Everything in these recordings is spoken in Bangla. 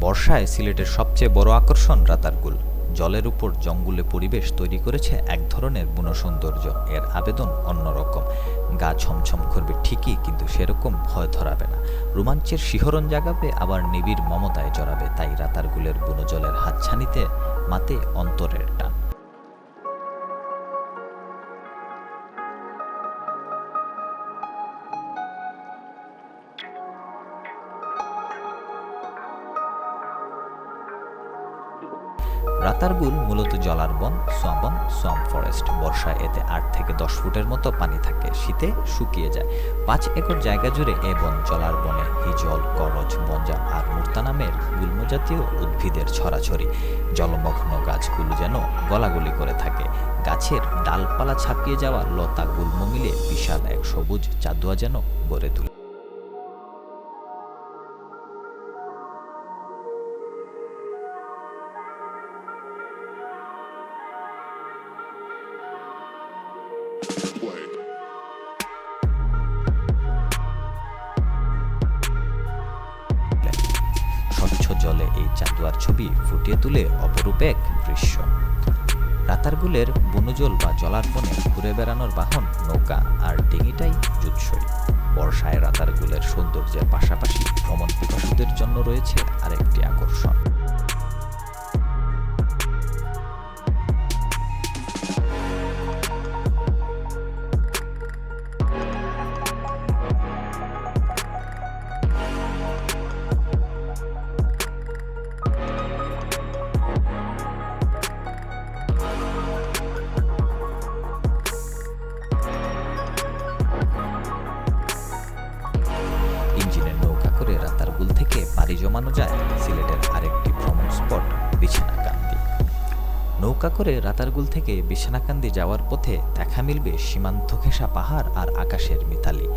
বর্ষায় সিলেটের সবচেয়ে বড় আকর্ষণ রাতারগুল। জলের উপর জঙ্গলে পরিবেশ তৈরি করেছে এক ধরনের বুনো সৌন্দর্য। এর আবেদন অন্যরকম। গা ছমছম করবে ঠিকই, কিন্তু সেরকম ভয় ধরাবে না। রোমাঞ্চের শিহরণ জাগাবে, আবার নিবিড় মমতায় জড়াবে। তাই রাতারগুলের বুনো জলের হাতছানিতে মাতে অন্তরের টান। রাতারগুল মূলত জলার বন, সোয়াম্প ফরেস্ট। বর্ষায় এতে 8 থেকে 10 ফুটের মতো পানি থাকে, শীতে শুকিয়ে যায়। 5 একর জায়গা জুড়ে এ বন জলার বনে হিজল, করজ, বনজাম আর মুর্তা নামের গুল্মজাতীয় উদ্ভিদের ছড়াছড়ি। জলমগ্ন গাছগুলো যেন গলাগলি করে থাকে। গাছের ডালপালা ছাপিয়ে যাওয়া লতা গুল্ম মিলে বিশাল এক সবুজ চাঁদোয়া যেন গড়ে তোলে। স্বচ্ছ জলে এই চাঁদোয়ার ছবি ফুটিয়ে তুলে অপরূপ এক দৃশ্য। রাতারগুলের বনজল বা জলার বনে ঘুরে বেড়ানোর বাহন নৌকা, আর ডিঙিটাই জুৎসই। বর্ষায় রাতারগুলের সৌন্দর্যের পাশাপাশি ভ্রমণ পিপাসুদের জন্য রয়েছে আরেকটি আকর্ষণ। ইঞ্জিনের নৌকা করে রাতারগুল থেকে পাড়ি জমানো যায় সিলেটের আরেকটি ভ্রমণ স্পট বিছানাকান্দি। নৌকা করে রাতারগুল থেকে বিছানাকান্দি যাওয়ার পথে দেখা মিলবে সীমান্ত ঘেঁষা পাহাড় আর আকাশের মিতালি।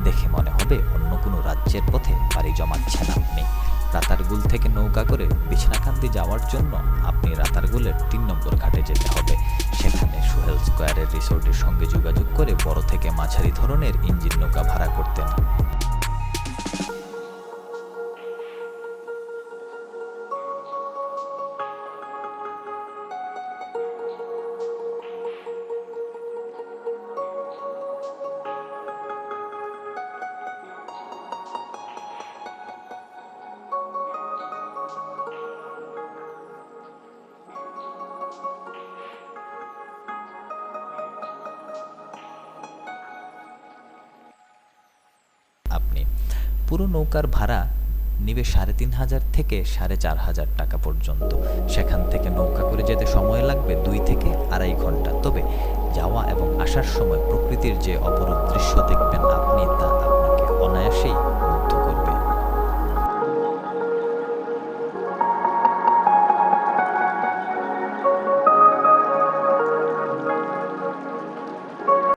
দেখে মনে হবে অন্য কোনো রাজ্যের পথে পাড়ি জমাচ্ছেন আপনি। রাতারগুল থেকে নৌকা করে বিছনাকান্দি যাওয়ার জন্য আপনি রাতারগুলের 3 নম্বর ঘাটে যেতে হবে। সেখানে সোহেল স্কয়ারের রিসোর্টের সঙ্গে যোগাযোগ করে বড় থেকে মাঝারি ধরনের ইঞ্জিন নৌকা ভাড়া করতেন। আপনি পুরো নৌকার ভাড়া নিবে 3,500 থেকে 4,500 টাকা পর্যন্ত। সেখান থেকে নৌকা করে যেতে সময় লাগবে 2 থেকে 2.5 ঘন্টা। তবে যাওয়া এবং আসার সময় প্রকৃতির যে অপরূপ দৃশ্য দেখবেন আপনি, তা আপনাকে অনায়াসেই